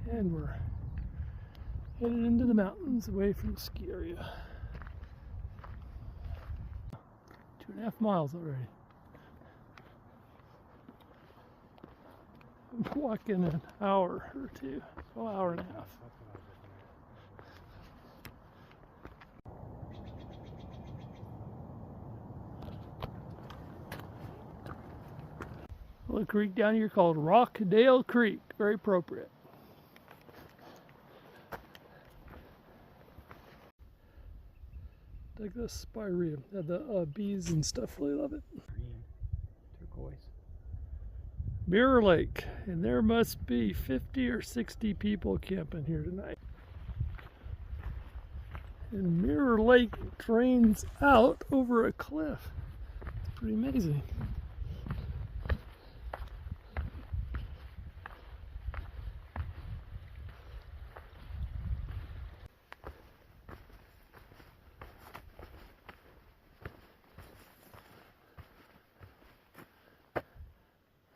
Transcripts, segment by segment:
And we're headed into the mountains away from the ski area. 2.5 miles already. I'm walking an hour or two, hour and a half. A little creek down here called Rockdale Creek, very appropriate. Like this spirea, the bees and stuff really love it. Green, turquoise. Mirror Lake, and there must be 50 or 60 people camping here tonight. And Mirror Lake drains out over a cliff. It's pretty amazing.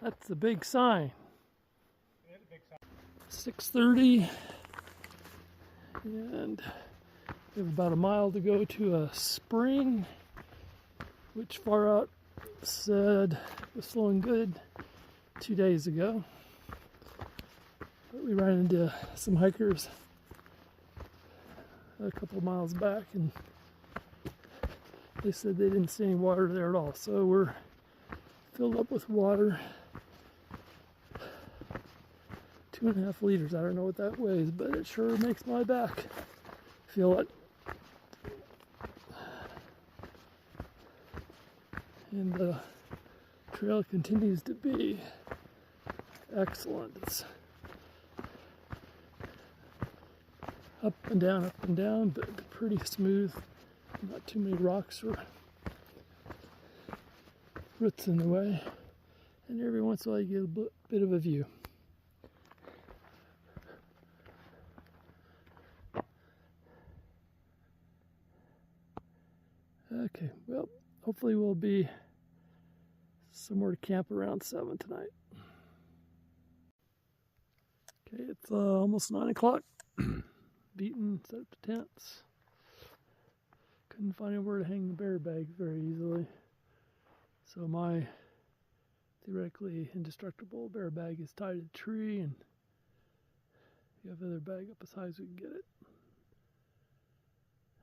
That's the big sign. 6:30, and we have about a mile to go to a spring, which far out said was flowing good 2 days ago. But we ran into some hikers a couple of miles back, and they said they didn't see any water there at all. So we're filled up with water. 2.5 liters. I don't know what that weighs, but it sure makes my back feel it. And the trail continues to be excellent. It's up and down, but pretty smooth. Not too many rocks or roots in the way. And every once in a while you get a bit of a view. Okay, well, hopefully we'll be somewhere to camp around 7 tonight. Okay, it's almost 9 o'clock. Beaten, set up the tents. Couldn't find anywhere to hang the bear bags very easily. So my theoretically indestructible bear bag is tied to a tree, and we have the other bag up as high as we can get it.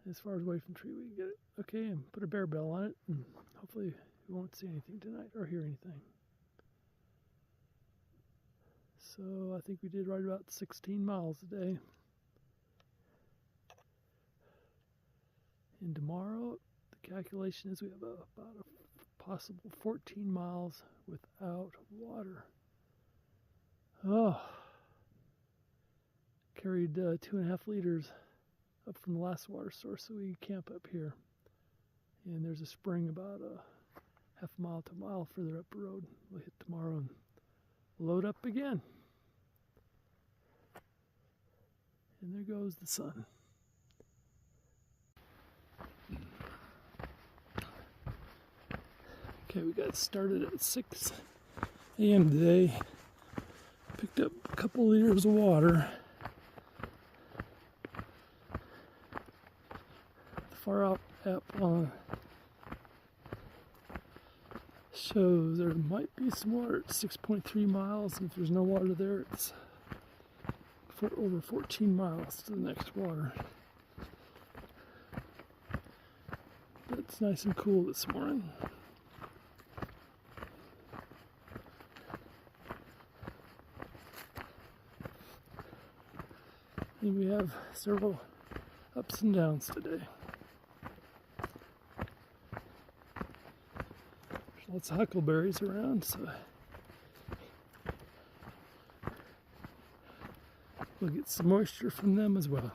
As far as away from the tree we can get it. Okay, and put a bear bell on it, and hopefully we won't see anything tonight or hear anything. So I think we did right about 16 miles a day. And tomorrow, the calculation is we have about a possible 14 miles without water. Oh, carried 2.5 liters up from the last water source, so we camp up here. And there's a spring about a half a mile to a mile further up the road. We'll hit tomorrow and load up again. And there goes the sun. Okay, we got started at 6 a.m. today. Picked up a couple liters of water. The Far Out app shows there might be some water at 6.3 miles, and if there's no water there, it's over 14 miles to the next water. But it's nice and cool this morning. And we have several ups and downs today. There's lots of huckleberries around, so we'll get some moisture from them as well.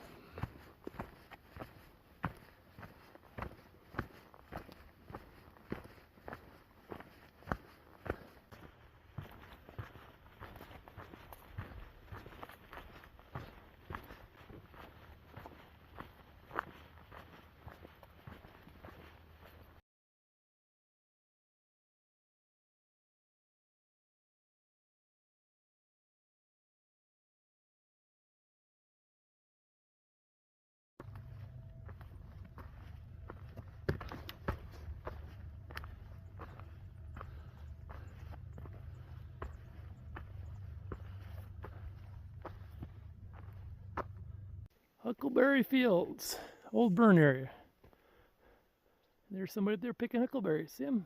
Huckleberry fields, old burn area. There's somebody up there picking huckleberries. See him?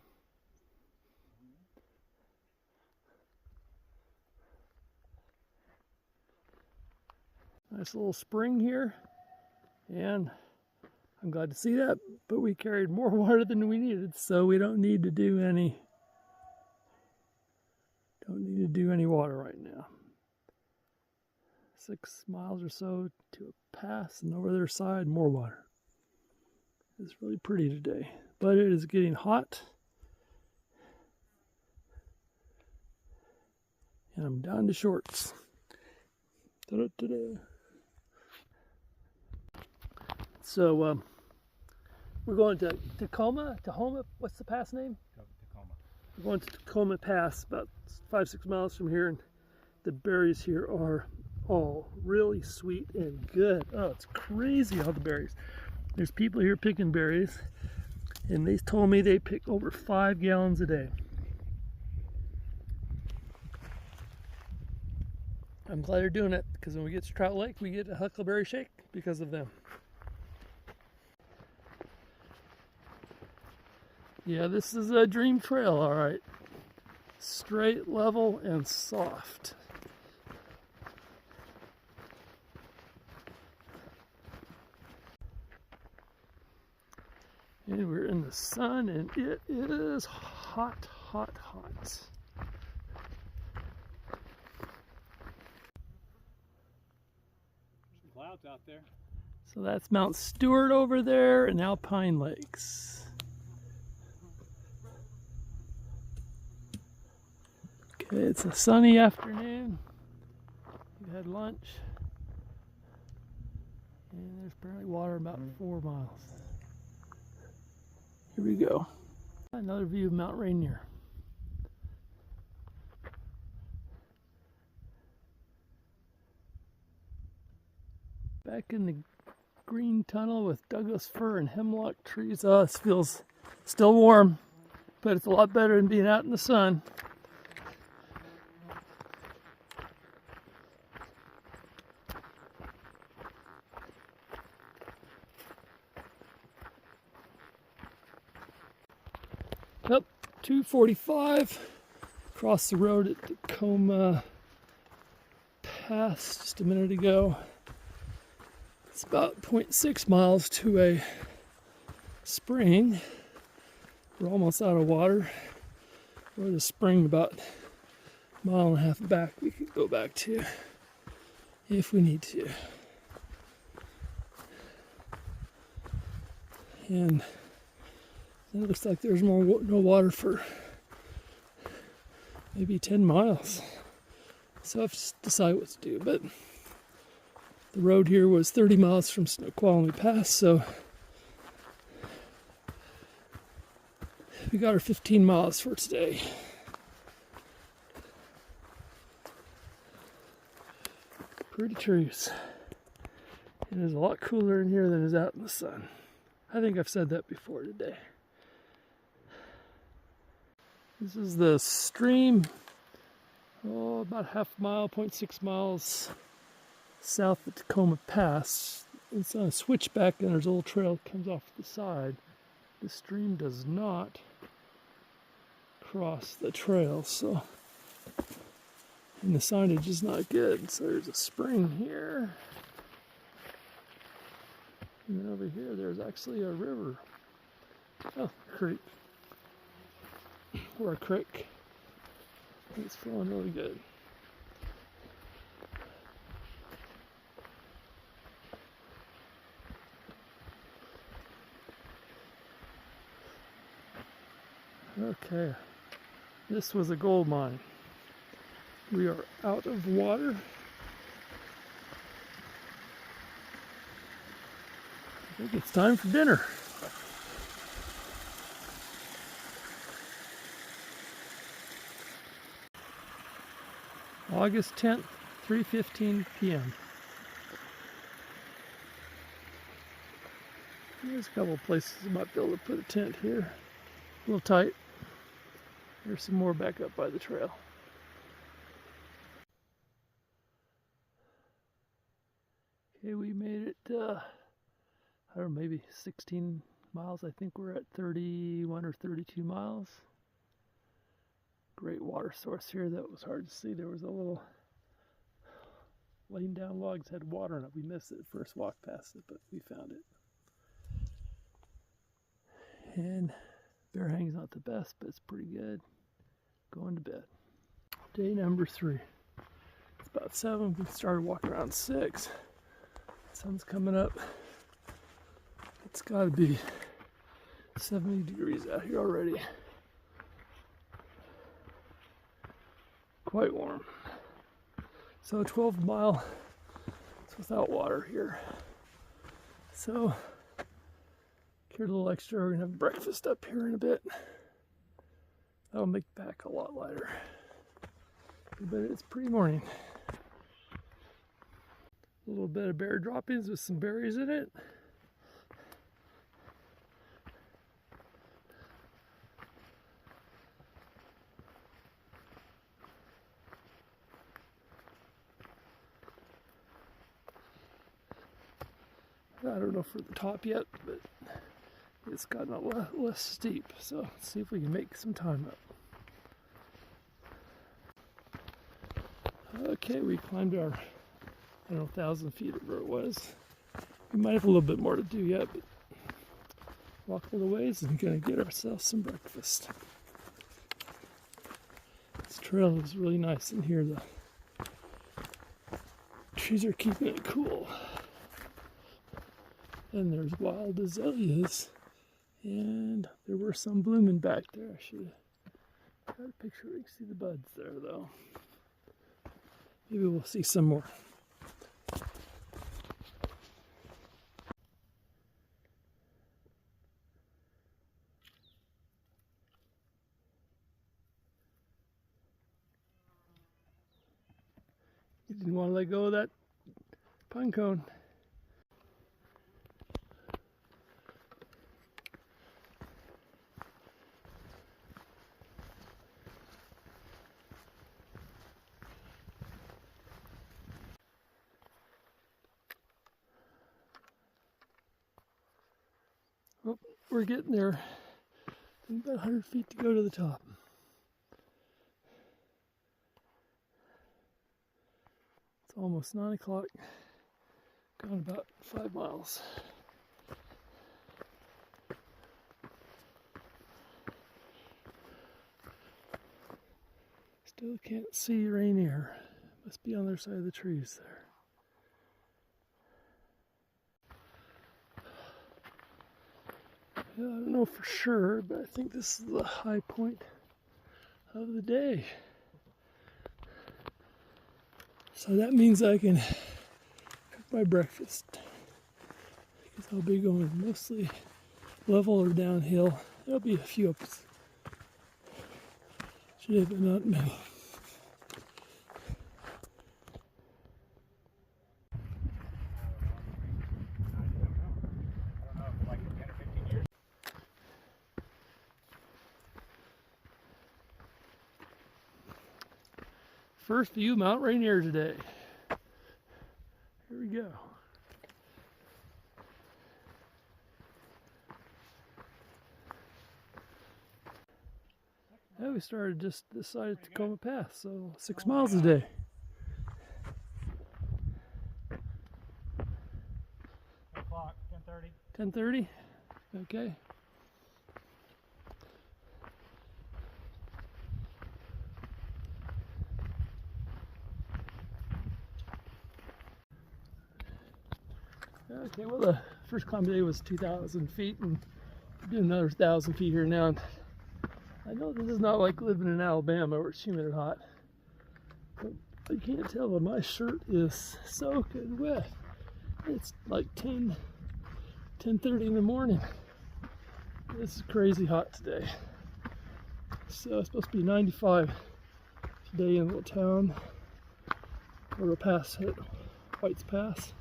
Nice little spring here, and I'm glad to see that, but we carried more water than we needed, so we don't need to do any water right now. 6 miles or so to a pass, and over the other side, more water. It's really pretty today, but it is getting hot, and I'm down to shorts. Ta-da-ta-da. So we're going to Tacoma, what's the pass name? Tacoma. We're going to Tacoma Pass, about 5-6 miles from here, and the berries here are all really sweet and good. Oh, it's crazy all the berries. There's people here picking berries, and they told me they pick over 5 gallons a day. I'm glad they're doing it, because when we get to Trout Lake, we get a huckleberry shake because of them. Yeah, this is a dream trail, all right. Straight, level, and soft. And we're in the sun, and it is hot, hot, hot. Some clouds out there. So that's Mount Stewart over there and Alpine Lakes. Okay, it's a sunny afternoon. We had lunch. And there's apparently water about 4 miles. Here we go. Another view of Mount Rainier. Back in the green tunnel with Douglas fir and hemlock trees. Oh, this feels still warm, but it's a lot better than being out in the sun. Up 245, across the road at Tacoma Pass just a minute ago. It's about 0.6 miles to a spring. We're almost out of water. Or the spring about a mile and a half back we could go back to if we need to. And it looks like there's no water for maybe 10 miles. So I have to decide what to do. But the road here was 30 miles from Snoqualmie Pass, so we got our 15 miles for today. Pretty trees. It is a lot cooler in here than it is out in the sun. I think I've said that before today. This is the stream, about half a mile, 0.6 miles south of Tacoma Pass. It's on a switchback, and there's a little trail that comes off the side. The stream does not cross the trail, so, and the signage is not good. So there's a spring here, and then over here there's actually a river. Oh, creek. Or a creek. It's flowing really good. Okay, this was a gold mine. We are out of water. I think it's time for dinner. August 10th, 3:15 p.m. There's a couple of places I might be able to put a tent here. A little tight. There's some more back up by the trail. Okay, we made it, I don't know, maybe 16 miles. I think we're at 31 or 32 miles. Great water source here that was hard to see. There was a little laying down logs had water in it. We missed it first walk past it, but we found it. And bear hang's not the best, but it's pretty good. Going to bed. Day number 3. It's about 7. We started walking around 6. Sun's coming up. It's got to be 70 degrees out here already. Quite warm. So 12 mile, it's without water here. So, carried a little extra. We're gonna have breakfast up here in a bit. That'll make the pack a lot lighter. But it's pretty morning. A little bit of bear droppings with some berries in it. I don't know for the top yet, but it's gotten a lot less steep. So let's see if we can make some time up. Okay, we climbed our, I don't know, 1,000 feet or where it was. We might have a little bit more to do yet, but walk a little ways and gonna get ourselves some breakfast. This trail is really nice in here. The trees are keeping it cool. And there's wild azaleas, and there were some blooming back there. I should have got a picture. You can see the buds there, though. Maybe we'll see some more. You didn't want to let go of that pine cone. Oh, we're getting there. About 100 feet to go to the top. It's almost 9 o'clock. Gone about 5 miles. Still can't see Rainier. Must be on the other side of the trees there. I don't know for sure, but I think this is the high point of the day. So that means I can cook my breakfast, because I'll be going mostly level or downhill. There'll be a few ups. Should have, but not many. First view of Mount Rainier today. Here we go. Yeah, we started just this side of Tacoma Pass, so 6 miles a day. 10:30. 10:30? Okay. Okay, well, the first climb today was 2,000 feet, and we're doing another 1,000 feet here now. And I know this is not like living in Alabama where it's humid and hot, but you can't tell, but my shirt is soaking wet. It's like 10:30 in the morning. It's crazy hot today. So it's supposed to be 95 today in a little town where we'll pass hit White's Pass.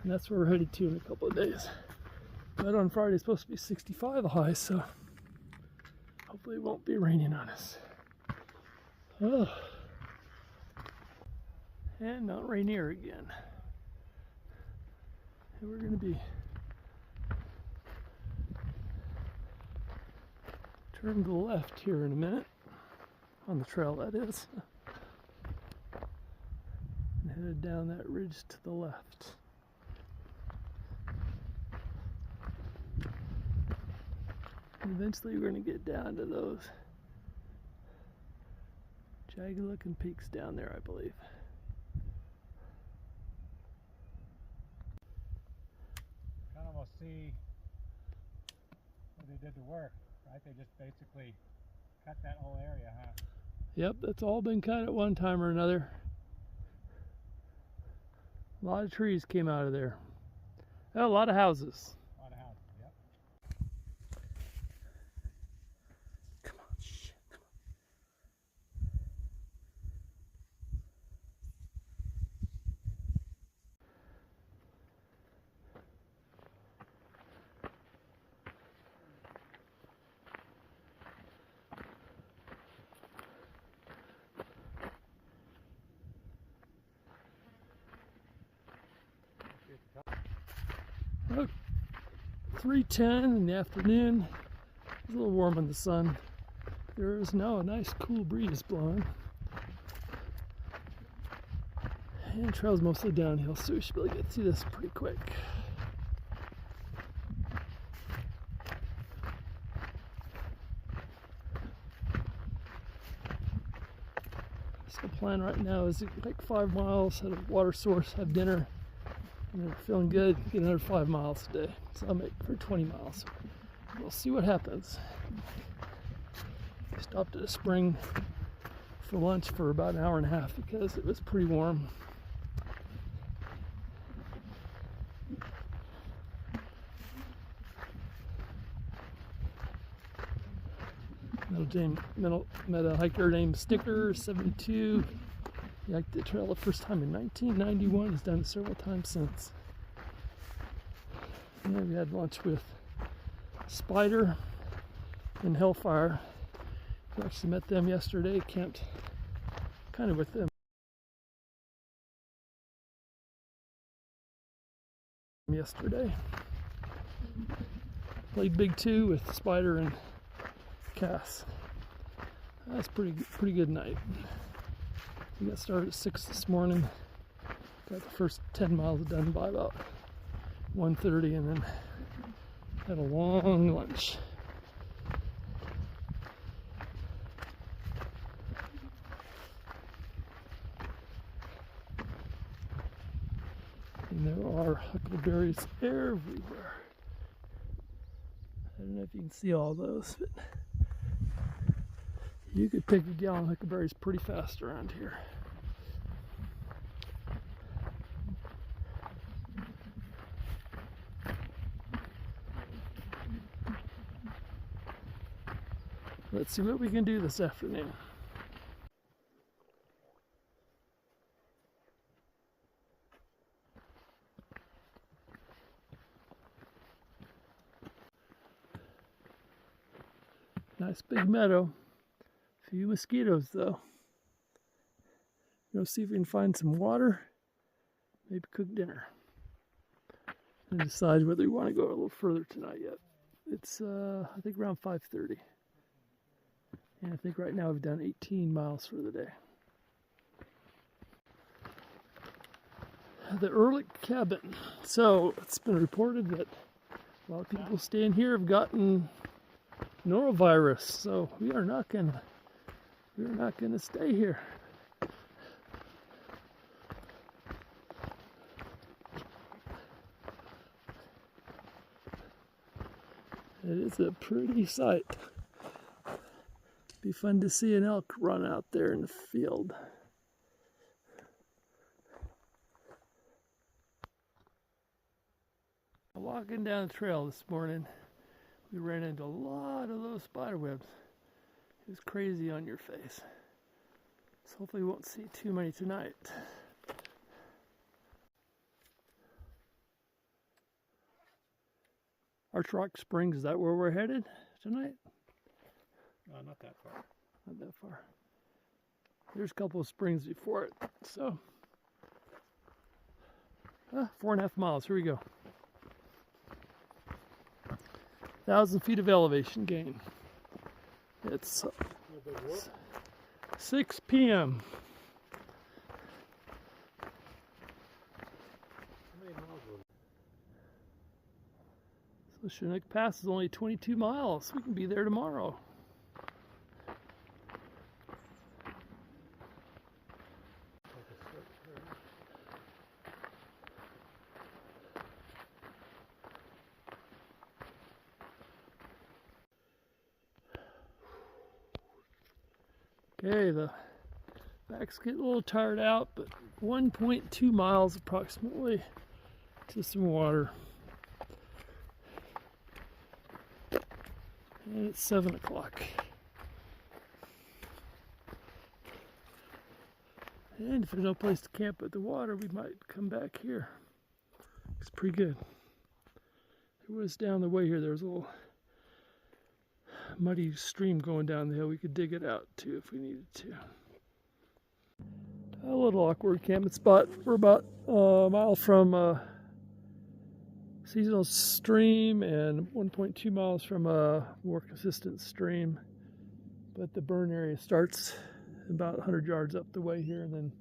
And that's where we're headed to in a couple of days. But on Friday it's supposed to be 65 a high, so hopefully it won't be raining on us. Oh. And Mount Rainier again. And we're going to be turning to the left here in a minute, on the trail that is, and headed down that ridge to the left. And eventually we're going to get down to those jagged looking peaks down there, I believe. Kind of almost see where they did the work, right? They just basically cut that whole area, huh? Yep, that's all been cut at one time or another. A lot of trees came out of there. Oh, a lot of houses. A lot of houses, yep. Come on, shit. About 3:10 in the afternoon. It's a little warm in the sun. There is now a nice cool breeze blowing. And the trail's mostly downhill, so we should be able to get through this pretty quick. So the plan right now is to take 5 miles at a water source, have dinner, and then feeling good, get another 5 miles a day. So I'll make for 20 miles. We'll see what happens. Stopped at a spring for lunch for about an hour and a half because it was pretty warm. Met a hiker named Sticker 72. He hiked the trail the first time in 1991. He's done it several times since. And we had lunch with Spider and Hellfire. We actually met them yesterday, camped kind of with them yesterday. Played Big 2 with Spider and Cass. That's pretty good night. We got started at 6 this morning. Got the first 10 miles done by about 1:30, and then had a long lunch. And there are huckleberries everywhere. I don't know if you can see all those, but you could pick a gallon of huckleberries pretty fast around here. Let's see what we can do this afternoon. Nice big meadow. Few mosquitoes though. Go see if we can find some water. Maybe cook dinner. And decide whether we want to go a little further tonight yet. It's I think around 5:30. And I think right now we've done 18 miles for the day. The Ehrlich cabin. So it's been reported that a lot of people staying here have gotten norovirus. So we are not gonna stay here. It is a pretty sight. Be fun to see an elk run out there in the field. Walking down the trail this morning, we ran into a lot of those spider webs. It was crazy on your face. So hopefully we won't see too many tonight. Arch Rock Springs, is that where we're headed tonight? Not that far. Not that far. There's a couple of springs before it, so 4.5 miles. Here we go. 1,000 feet of elevation gain. It's 6 p.m. So Chinook Pass is only 22 miles. We can be there tomorrow. Okay, the back's getting a little tired out, but 1.2 miles approximately to some water. And it's 7 o'clock. And if there's no place to camp at the water, we might come back here. It's pretty good. There was down the way here, there was a little muddy stream going down the hill. We could dig it out too if we needed to. A little awkward camping spot. We're about a mile from a seasonal stream and 1.2 miles from a more consistent stream. But the burn area starts about 100 yards up the way here, and then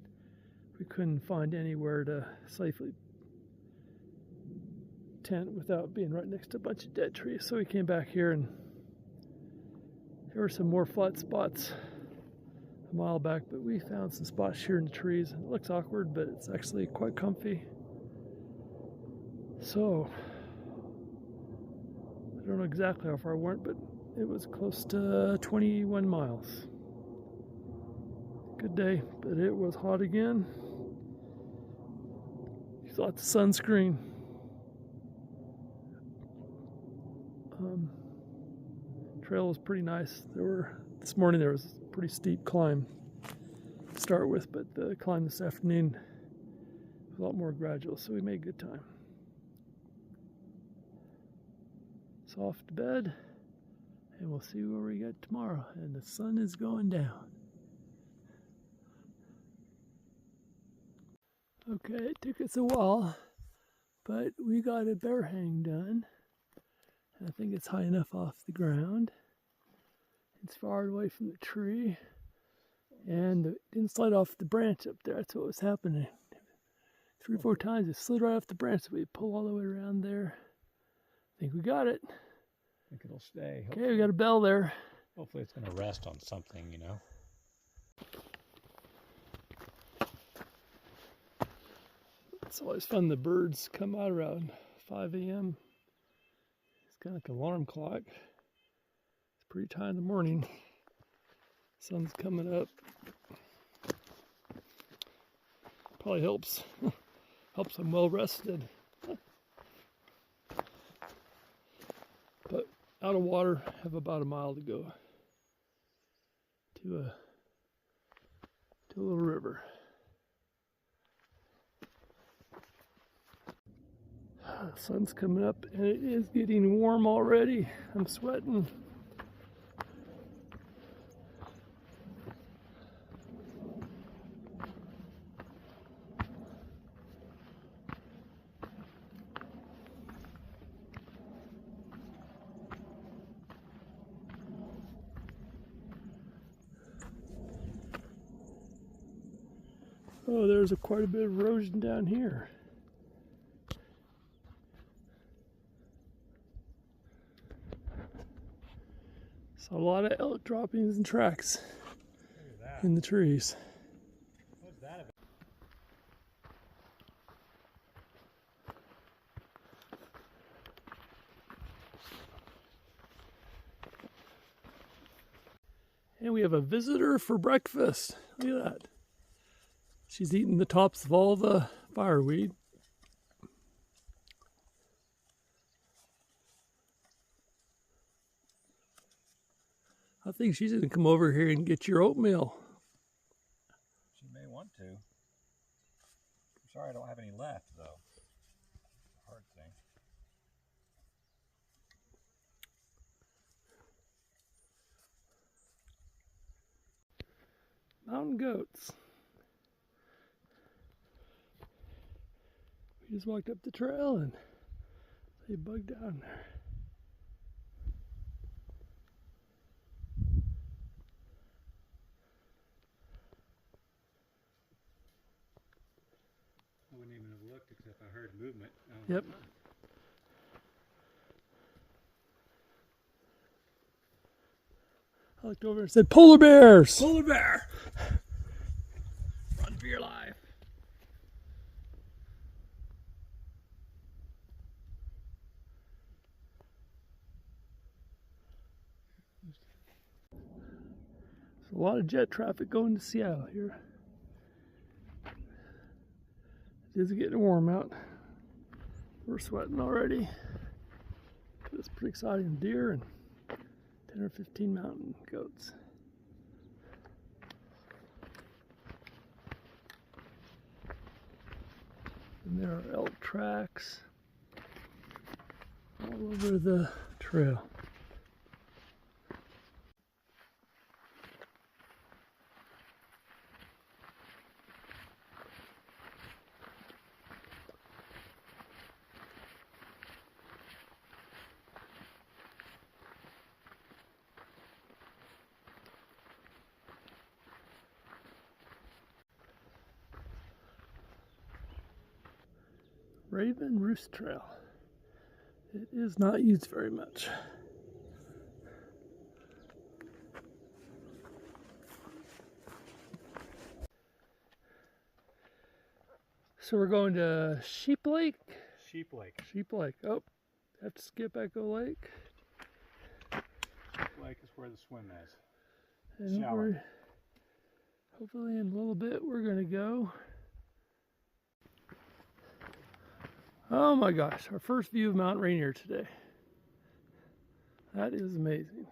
we couldn't find anywhere to safely tent without being right next to a bunch of dead trees. So we came back here, and there were some more flat spots a mile back, but we found some spots here in the trees. It looks awkward, but it's actually quite comfy. So I don't know exactly how far I went, but it was close to 21 miles. Good day, but it was hot again. Use lots of sunscreen. Trail was pretty nice. This morning there was a pretty steep climb to start with, but the climb this afternoon was a lot more gradual, so we made good time. So off to bed, and we'll see where we get tomorrow. And the sun is going down. Okay, it took us a while, but we got a bear hang done. I think it's high enough off the ground. It's far away from the tree, and it didn't slide off the branch up there. That's what was happening. 3 or 4 times it slid right off the branch, so we pull all the way around there. I think we got it. I think it'll stay. Okay, we got a bell there. Hopefully it's going to rest on something, you know. It's always fun. The birds come out around 5 a.m. It's kind of like an alarm clock. It's pretty tight in the morning. Sun's coming up. Probably helps. Helps I'm well rested. But out of water, have about a mile to go to a little river. The sun's coming up and it is getting warm already. I'm sweating. Oh, there's quite a bit of erosion down here. So a lot of elk droppings and tracks in the trees. What's that about? And we have a visitor for breakfast. Look at that. She's eating the tops of all the fireweed. I think she's going to come over here and get your oatmeal. She may want to. I'm sorry I don't have any left, though. Hard thing. Mountain goats. We just walked up the trail and they bugged down there. I heard movement. Yep. I looked over and said, "Polar bears! Polar bear! Run for your life." There's a lot of jet traffic going to Seattle here. It is getting warm out. We're sweating already. It's pretty exciting. Deer and 10 or 15 mountain goats. And there are elk tracks all over the trail. Raven Roost Trail. It is not used very much. So we're going to Sheep Lake? Sheep Lake. Sheep Lake. Oh, have to skip Echo Lake. Sheep Lake is where the swim is. And hopefully in a little bit we're going to go. Oh my gosh, our first view of Mount Rainier today. That is amazing.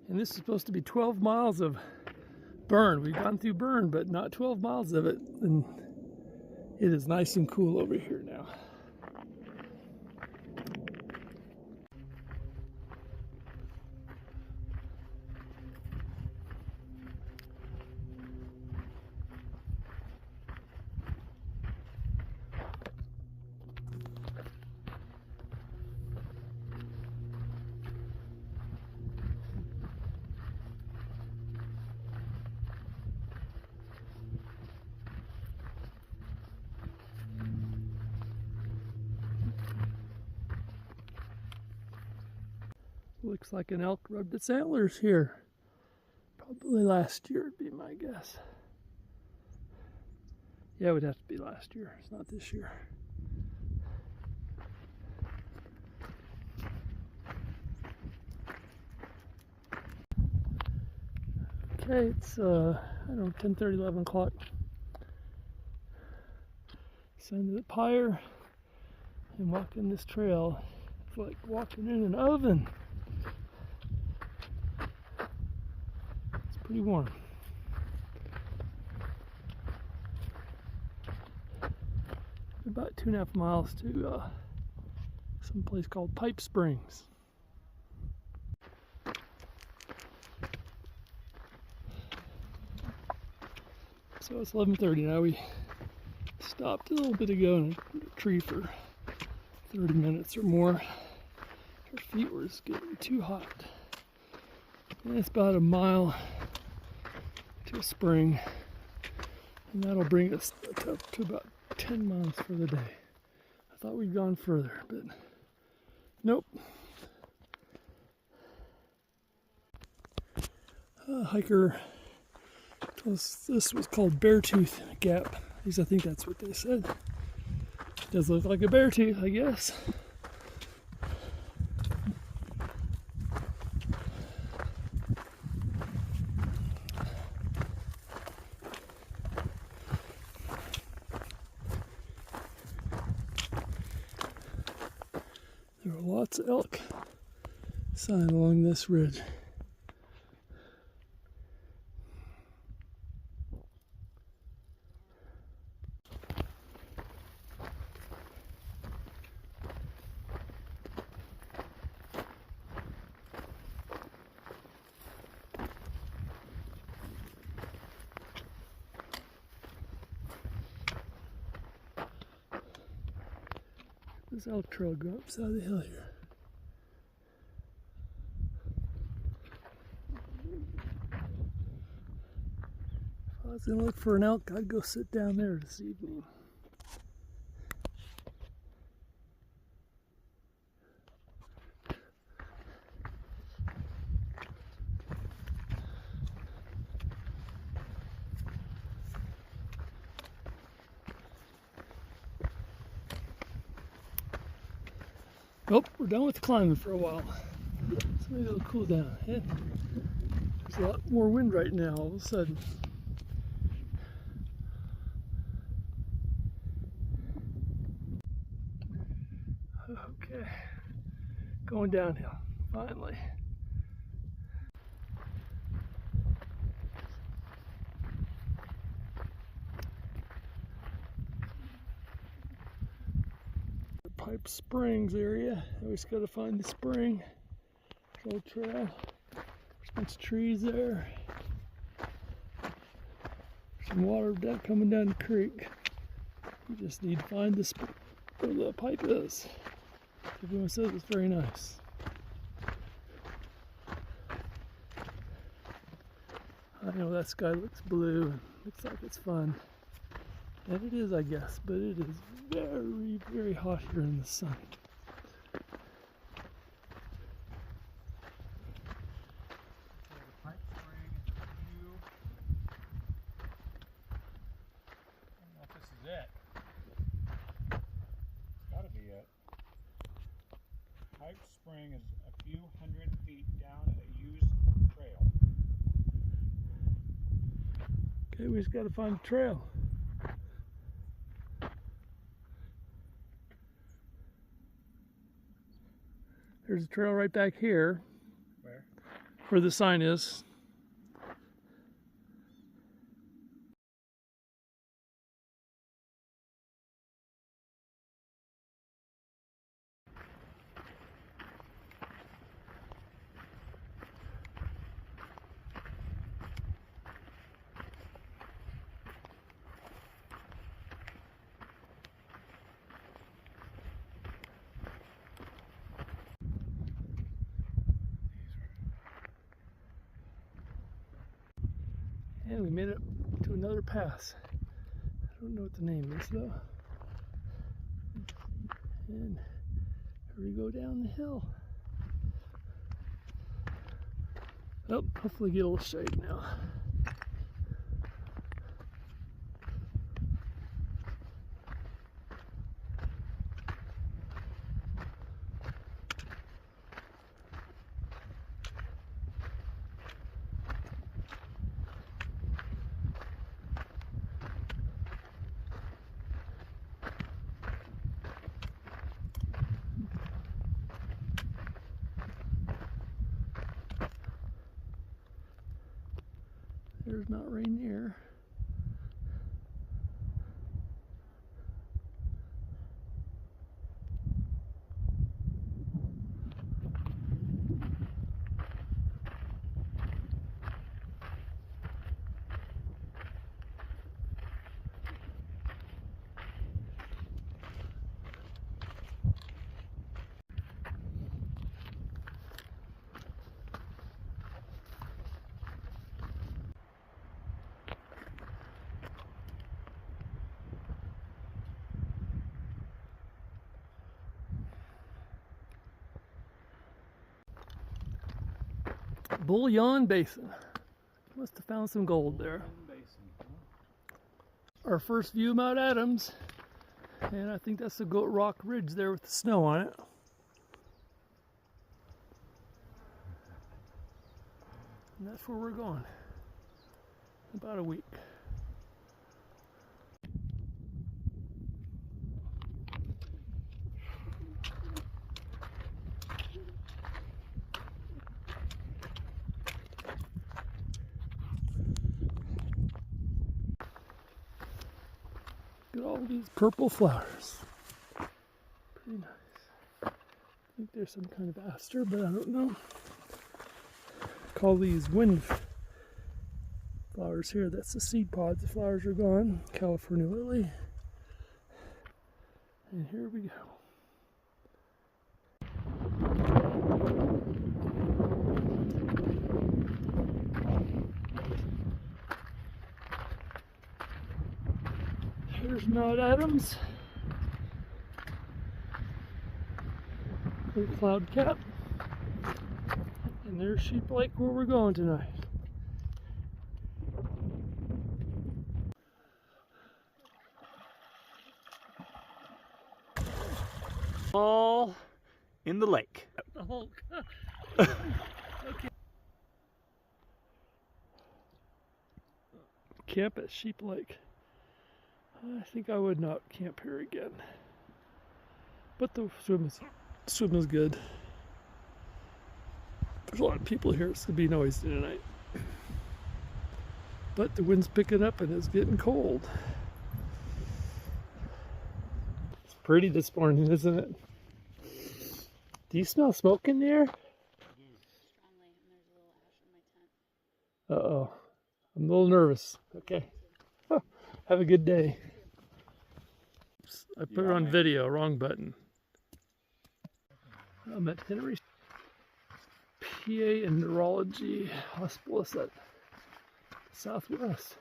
And this is supposed to be 12 miles of burn. We've gone through burn, but not 12 miles of it. And it is nice and cool over here now. Looks like an elk rubbed its antlers here. Probably last year would be my guess. Yeah, it would have to be last year. It's not this year. Okay, it's I don't know, 10:30, 11 o'clock. Signed to the pyre and walking this trail. It's like walking in an oven. Pretty warm. About 2.5 miles to some place called Pipe Springs. So it's 11:30 now. We stopped a little bit ago in a tree for 30 minutes or more. Our feet were just getting too hot. And it's about a mile to a spring, and that'll bring us up to about 10 miles for the day. I thought we'd gone further, but nope. A hiker told us this was called Beartooth Gap. At least I think that's what they said. It does look like a bear tooth, I guess. There are lots of elk sign along this ridge. This elk trail go up side of the hill here. I was gonna look for an elk, I'd go sit down there this evening. Oh, we're done with climbing for a while. So maybe it'll cool down. Yeah. There's a lot more wind right now all of a sudden. Okay, going downhill, finally. Pipe Springs area. Always got to find the spring. Old trail. There's a bunch of trees there. There's some water coming down the creek. You just need to find the where the pipe is. Everyone says it's very nice. I know that sky looks blue and looks like it's fun. And it is, I guess, but it is very, very hot here in the sun. Pipe Spring is a few hundred feet down a used trail. Okay, we just got to find a trail. There's a trail right back here. Where? Where the sign is. And we made it to another pass. I don't know what the name is though. And here we go down the hill. Oh, hopefully get a little shade now. There's not Rainier. Bullion Basin. Must have found some gold there. Our first view of Mount Adams. And I think that's the Goat Rock Ridge there with the snow on it. And that's where we're going. About a week. Look at all these purple flowers. Pretty nice. I think there's some kind of aster, but I don't know. Call these wind flowers here. That's the seed pods. The flowers are gone. California lily. And here we go. There's Mount Adams. Little cloud cap. And there's Sheep Lake where we're going tonight. All in the lake. The Hulk. Okay. Camp at Sheep Lake. I think I would not camp here again. But the swim is good. There's a lot of people here. It's gonna be noisy tonight. But the wind's picking up and it's getting cold. It's pretty this morning, isn't it? Do you smell smoke in the air? I do. Strongly, and there's a little ash in my tent. Uh-oh. I'm a little nervous. Okay. Have a good day. Oops, I put it on video, wrong button. I'm at Henry PA and Neurology Hospitalist at Southwest.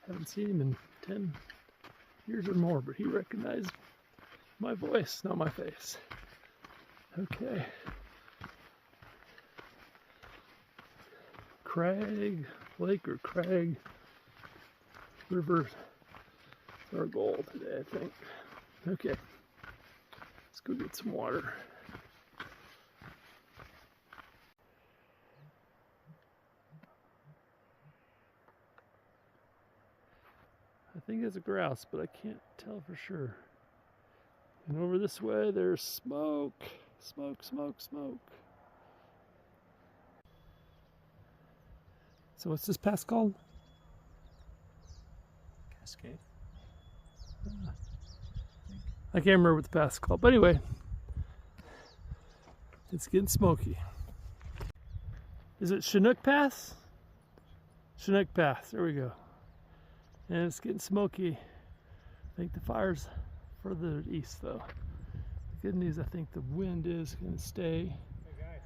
Haven't seen him in 10 years or more, but he recognized my voice, not my face. Okay. Crag Lake or Crag River is our goal today, I think. Okay. Let's go get some water. I think it's a grouse, but I can't tell for sure. And over this way, there's smoke. Smoke, smoke, smoke. So what's this pass called? Cascade. I can't remember what the pass is called. But anyway, it's getting smoky. Is it Chinook Pass? Chinook Pass, there we go. And it's getting smoky. I think the fire's further east though. The good news, I think the wind is going to stay. Hey guys.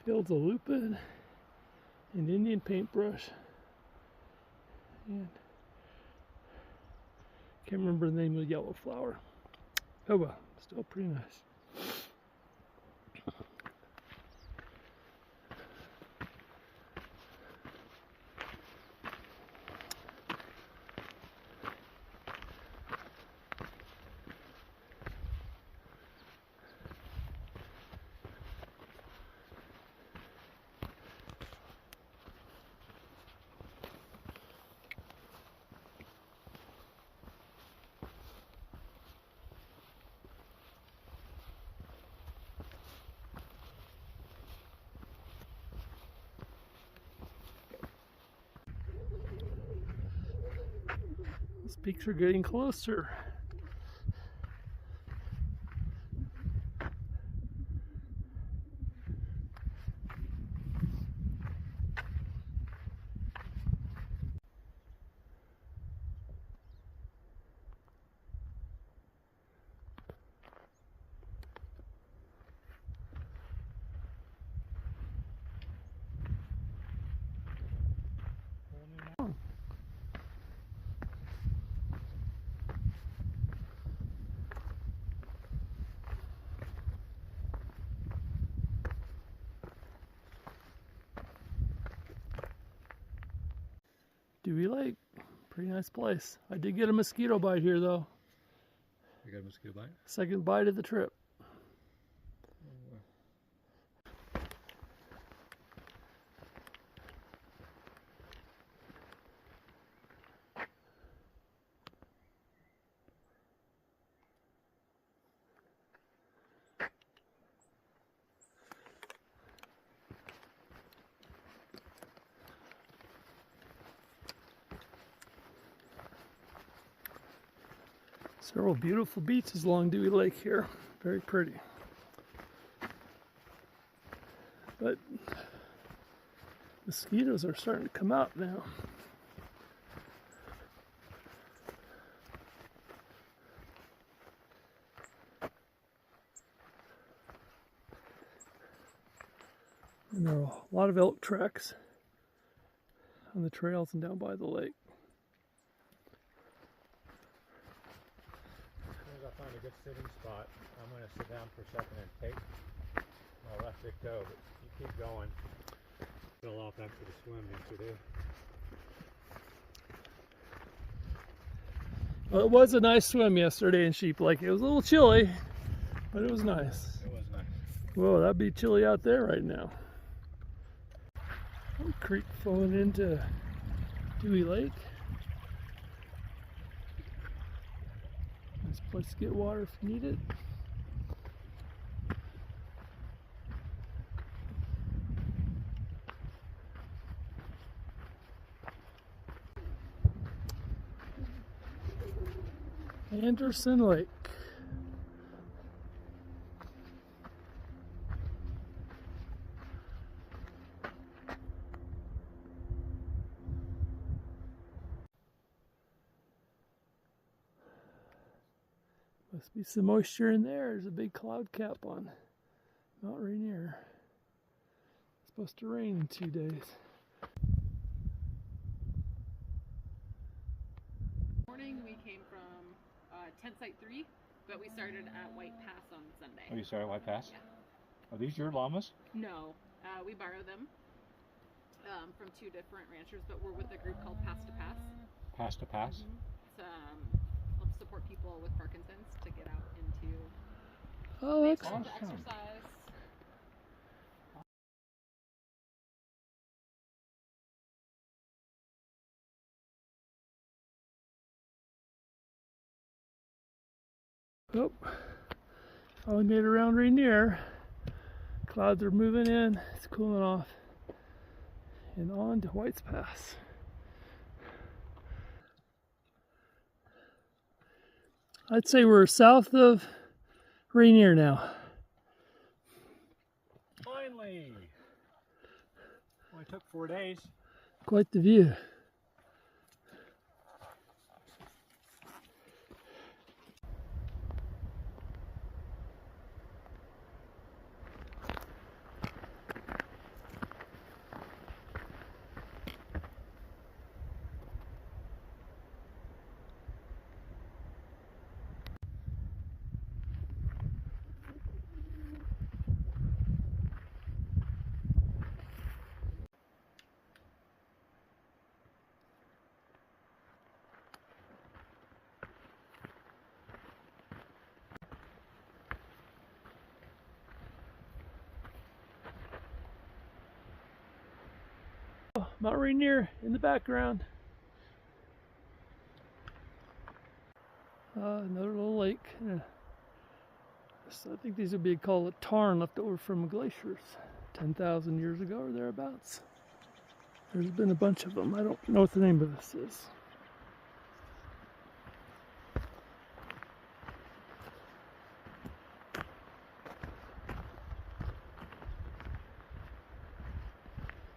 Fields of lupin and Indian paintbrush. And can't remember the name of the yellow flower. Oh well, still pretty nice. These peaks are getting closer. Dewey Lake, pretty nice place. I did get a mosquito bite here though. You got a mosquito bite? Second bite of the trip. Several beautiful beaches along Dewey Lake here. Very pretty. But mosquitoes are starting to come out now. And there are a lot of elk tracks on the trails and down by the lake. As soon as I find a good sitting spot, I'm going to sit down for a second and take my left it go. But you keep going. Fill off after the swim, yes you do. Well, it was a nice swim yesterday in Sheep Lake. It was a little chilly, but it was nice. It was nice. Whoa, that'd be chilly out there right now. Creek flowing into Dewey Lake. Nice place to get water if you need it. Anderson Lake. Must be some moisture in there. There's a big cloud cap on Mount Rainier. It's supposed to rain in 2 days. Morning we came from tent site 3, but we started at White Pass on Sunday. Oh, you started White Pass? Yeah. Are these your llamas? No, we borrow them from 2 different ranchers, but we're with a group called Pass to Pass. Pass to pass? It's helps support people with Parkinson's to get out into Oh, nature, excellent. to exercise. Oh, finally made it around Rainier. Clouds are moving in. It's cooling off. And on to White's Pass. I'd say we're south of Rainier now. Finally! Only took 4 days. Quite the view. Mount Rainier in the background. Another little lake. I think these would be called a tarn left over from glaciers 10,000 years ago or thereabouts. There's been a bunch of them. I don't know what the name of this is.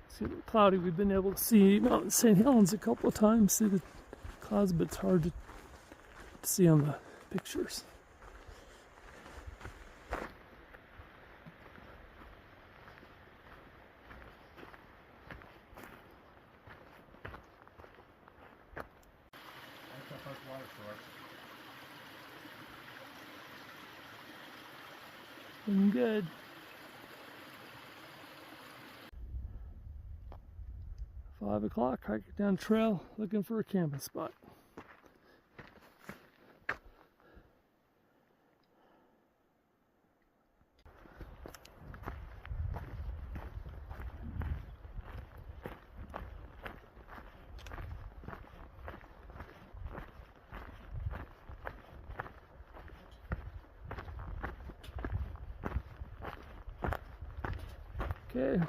It's a little cloudy. We've been able to see Mount St. Helens a couple of times through the clouds, but it's hard to see on the pictures. That's our first water source. Looking good. Five o'clock, hiking down trail, looking for a camping spot. Okay,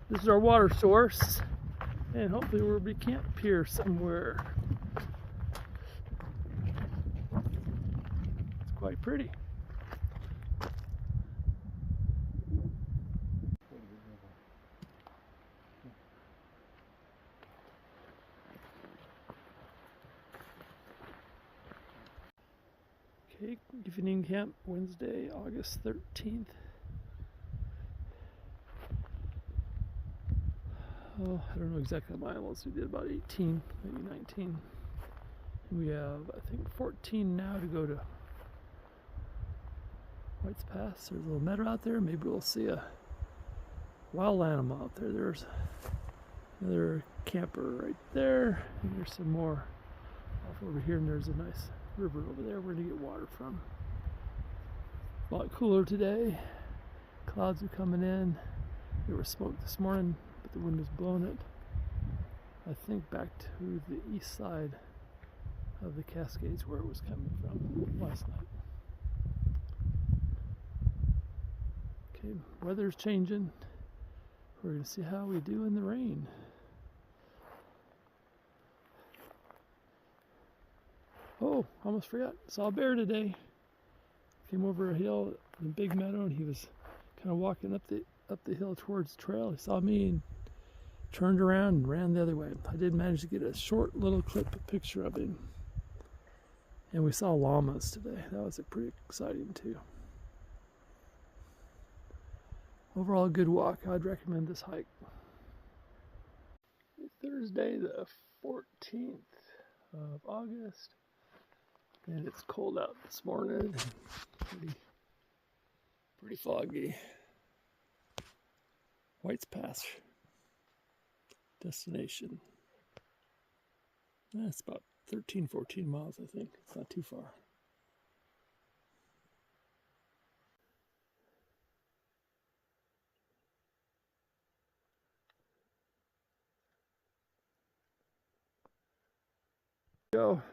this is our water source, and hopefully we'll be camp here somewhere. It's quite pretty. Okay, evening camp Wednesday, August 13th. oh, I don't know exactly how many miles we did, about 18, maybe 19. And we have, I think, 14 now to go to White's Pass. There's a little meadow out there. Maybe we'll see a wild animal out there. There's another camper right there. And there's some more off over here, and there's a nice river over there we're going to get water from. A lot cooler today. Clouds are coming in. There was smoke this morning, but the wind has blown it, I think, back to the east side of the Cascades where it was coming from last night. Okay, weather's changing. We're going to see how we do in the rain. Oh, almost forgot. Saw a bear today. Came over a hill in a big meadow, and he was kind of walking up the hill towards the trail. He saw me and turned around and ran the other way. I did manage to get a short little picture of him. And we saw llamas today. That was pretty exciting too. Overall, a good walk. I'd recommend this hike. Thursday, the 14th of August. And it's cold out this morning. Pretty foggy. White's Pass destination. It's about 13, 14 miles, I think. It's not too far.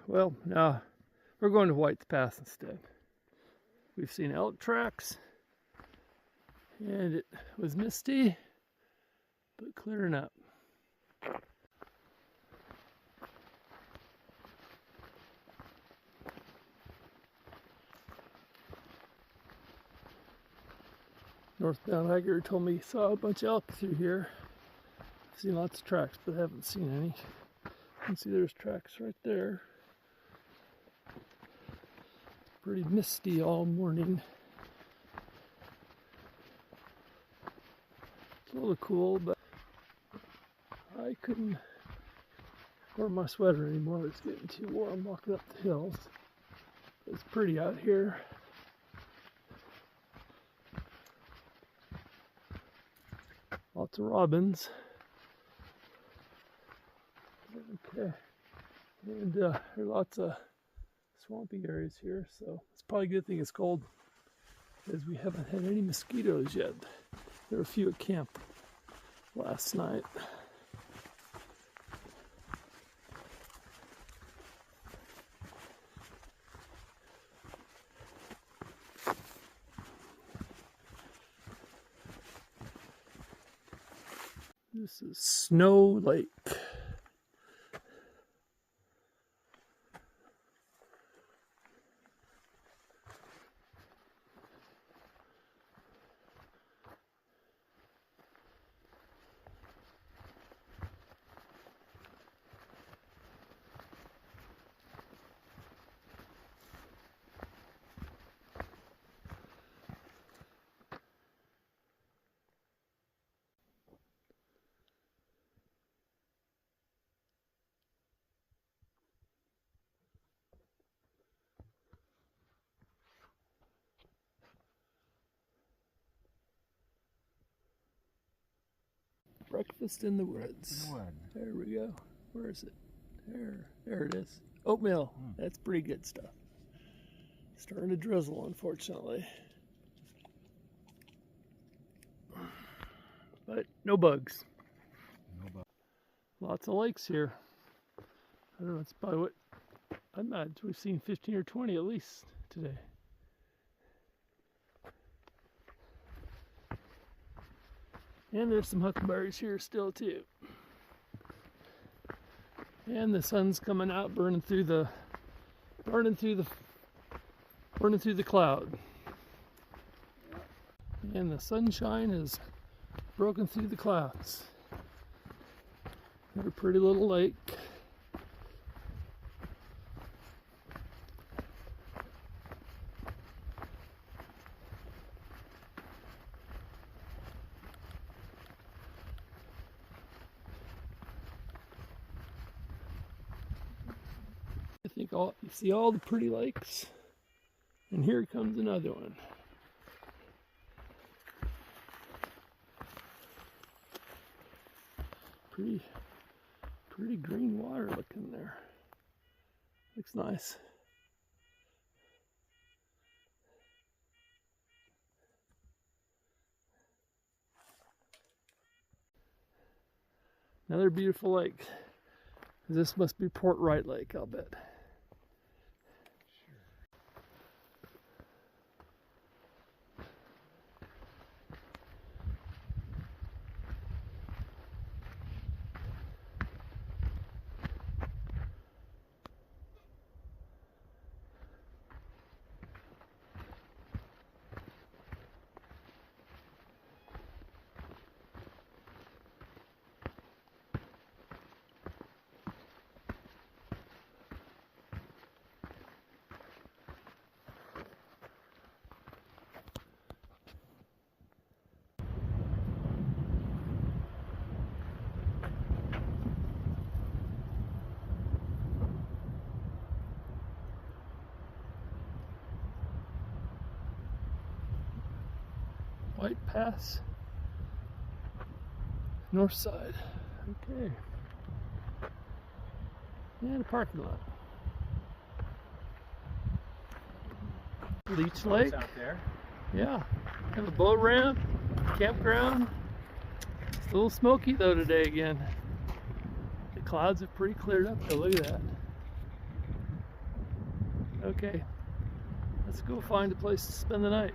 Well, now we're going to White's Pass instead. We've seen elk tracks, and it was misty, but clearing up. Northbound hiker told me he saw a bunch of elk through here. I've seen lots of tracks, but I haven't seen any. You can see there's tracks right there. Pretty misty all morning. It's a little cool, but I couldn't wear my sweater anymore. It's getting too warm walking up the hills. It's pretty out here. Lots of robins. Okay. And there are lots of swampy areas here, so it's probably a good thing it's cold, because we haven't had any mosquitoes yet. There were a few at camp last night. This is Snow Lake. Breakfast in the woods. There we go. Where is it? There it is. Oatmeal. That's pretty good stuff. Starting to drizzle, unfortunately. But no bugs. Lots of lakes here. I don't know, it's probably what I imagine we've seen 15 or 20 at least today. And there's some huckleberries here still too. And the sun's coming out, burning through the cloud. And the sunshine has broken through the clouds. Got a pretty little lake. You see all the pretty lakes, and here comes another one. Pretty green water looking there. Looks nice. Another beautiful lake. This must be Port Wright Lake, I'll bet. White Pass, north side. Okay. And a parking lot. Leech Lake. Out there. Yeah. Have a boat ramp, campground. It's a little smoky though today again. The clouds have pretty cleared up though. Look at that. Okay. Let's go find a place to spend the night.